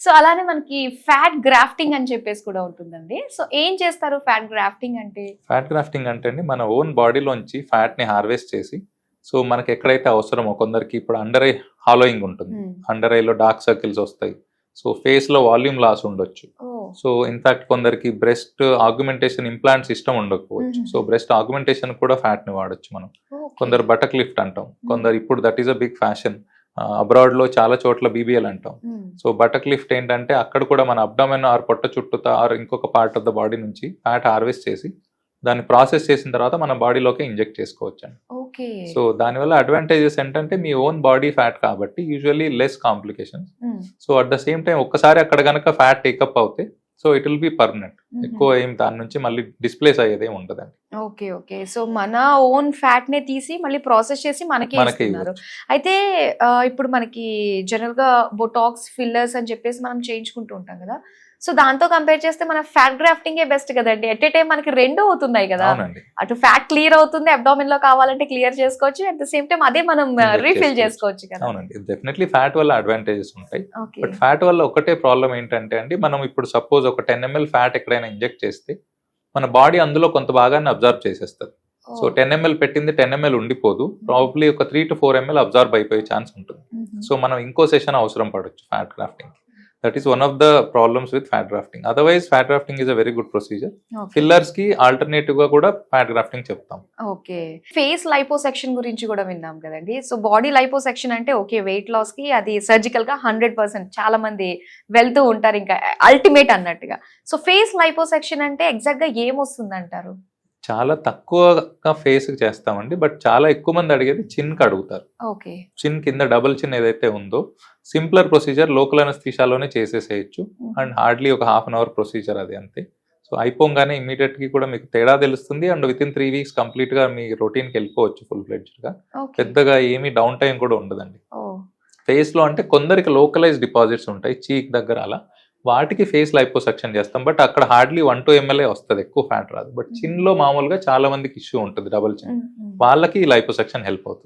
So అలానే మనకి fat grafting అని చెప్పేసి కూడా ఉంటుందండి. సో ఏం చేస్తారు ఫ్యాట్ గ్రాఫ్టింగ్ అంటే? ఫ్యాట్ గ్రాఫ్టింగ్ అంటే అండి మన ఓన్ బాడీలోంచి ఫ్యాట్ని హార్వెస్ట్ చేసి, సో మనకి ఎక్కడైతే అవసరమో, కొందరికి ఇప్పుడు అండర్ ఐ హాలోయింగ్ ఉంటుంది, అండర్ ఐలో డార్క్ సర్కిల్స్ వస్తాయి, సో ఫేస్లో వాల్యూమ్ లాస్ ఉండొచ్చు, సో ఇన్ఫాక్ట్ కొందరికి బ్రెస్ట్ ఆగ్మెంటేషన్ ఇంప్లాంట్ సిస్టమ్ ఉండకపోవచ్చు, సో బ్రెస్ట్ ఆగ్మెంటేషన్ కూడా ఫ్యాట్ని వాడచ్చు మనం. కొందరు బటక్ లిఫ్ట్ అంటాం, కొందరు ఇప్పుడు that is a big fashion, abroad లో చాలా చోట్ల బీబీఎల్ అంటాం. సో బటక్ లిఫ్ట్ ఏంటంటే అక్కడ కూడా మన అబ్డామెన్ ఆర్ పొట్ట చుట్టూతా ఆర్ ఇంకొక పార్ట్ ఆఫ్ ద బాడీ నుంచి ఫ్యాట్ హార్వెస్ట్ చేసి దాన్ని ప్రాసెస్ చేసిన తర్వాత మన బాడీలోకి ఇంజెక్ట్ చేసుకోవచ్చు అండి. సో దానివల్ల అడ్వాంటేజెస్ ఏంటంటే మీ ఓన్ బాడీ ఫ్యాట్ కాబట్టి usually less complications. So at the same time ఒక్కసారి అక్కడ కనుక ఫ్యాట్ టేకప్ అవుతే so it will be permanent, ఎక్కువ ఏం దాని నుంచి మళ్ళీ డిస్ప్లేస్ అయ్యేదే ఉండదండి. ఓకే. సో మన ఓన్ ఫ్యాట్ నే తీసి మళ్ళీ ప్రాసెస్ చేసి మనకి ఇస్తున్నారు. అయితే ఇప్పుడు మనకి జనరల్ గా బొటాక్స్, ఫిల్లర్స్ అని చెప్పేసి మనం చేయించుకుంటూ ఉంటాం కదా. సో దాంతో కంపేర్ చేస్తే మన ఫ్యాట్ గ్రాఫ్టింగ్ బెస్ట్ కదండి. ఎట్ ఏ టైం మనకి రెండు అవుతున్నాయి కదా, అటు ఫ్యాట్ క్లియర్ అవుతుంది, అబ్డామిన్ లో కావాలంటే క్లియర్ చేసుకోవచ్చు, అట్ ద సేమ్ టైం అదే మనం రీఫిల్ చేసుకోవచ్చు కదా. అవునండి, డెఫినెట్లీ ఫ్యాట్ వల్ల అడ్వాంటేజెస్ ఉంటాయి. బట్ ఫ్యాట్ వల్ల ఒకటే ప్రాబ్లం ఏంటంటే అండి, మనం ఇప్పుడు సపోజ్ ఒక 10 ml ఫ్యాట్ ఎక్కడైనా ఇంజెక్ట్ చేస్తే మన బాడీ అందులో కొంత భాగాన్ని అబ్జర్వ్ చేసేస్తుంది. సో 10 ml పెట్టింది 10 ml ఉండిపోదు, ప్రాబబ్లీ ఒక 3 to 4 ml అబ్జర్వ్ అయిపోయే ఛాన్స్ ఉంటుంది. సో మనం ఇంకో సెషన్ అవసరం పడవచ్చు fat grafting. That is one of the problems with fat grafting. Otherwise, fat grafting is a very good procedure. Fillers ki alternative గా కూడా fat grafting చెప్తాం. ఓకే. ఫేస్ లైపోసెక్షన్ గురించి కూడా విన్నాం కదండి. సో బాడీ లైపోసెక్షన్ అంటే ఓకే, వెయిట్ లాస్ కి అది సర్జికల్ గా 100% చాలా మంది వెళ్తూ ఉంటారు ఇంకా అల్టిమేట్ అన్నట్టుగా. సో ఫేస్ లైపోసెక్షన్ అంటే ఎగ్జాక్ట్ గా ఏమొస్తుంది అంటారు? చాలా తక్కువగా ఫేస్ చేస్తామండి, బట్ చాలా ఎక్కువ మంది అడిగేది చిన్ కి అడుగుతారు. చిన్ కింద డబుల్ చిన్ ఏదైతే ఉందో సింప్లర్ ప్రొసీజర్, లోకల్ అనస్థీషియాలోనే చేసేసేయచ్చు అండ్ హార్డ్లీ ఒక 1/2 hour ప్రొసీజర్, అది అంతే. సో అయిపోగానే ఇమీడియట్ గా కూడా మీకు తేడా తెలుస్తుంది and with in 3 weeks complete గా మీ రొటీన్ కి వెళ్ళిపోవచ్చు ఫుల్ ఫ్లెడ్జ్డ్ గా. పెద్దగా ఏమీ డౌన్ టైం కూడా ఉండదండి. ఫేస్ లో అంటే కొందరికి లోకలైజ్ డిపాజిట్స్ ఉంటాయి చీక్ దగ్గర, అలా వాటికి ఫేస్ లైపోసెక్షన్ చేస్తాం, బట్ అక్కడ హార్డ్లీ 1-2 ml వస్తుంది, ఎక్కువ ఫ్యాట్ రాదు. బట్ చిన్ లో మామూలుగా చాలా మందికి ఇష్యూ ఉంటుంది డబుల్ చిన్, వాళ్ళకి లైపోసెక్షన్ హెల్ప్ అవుతుంది.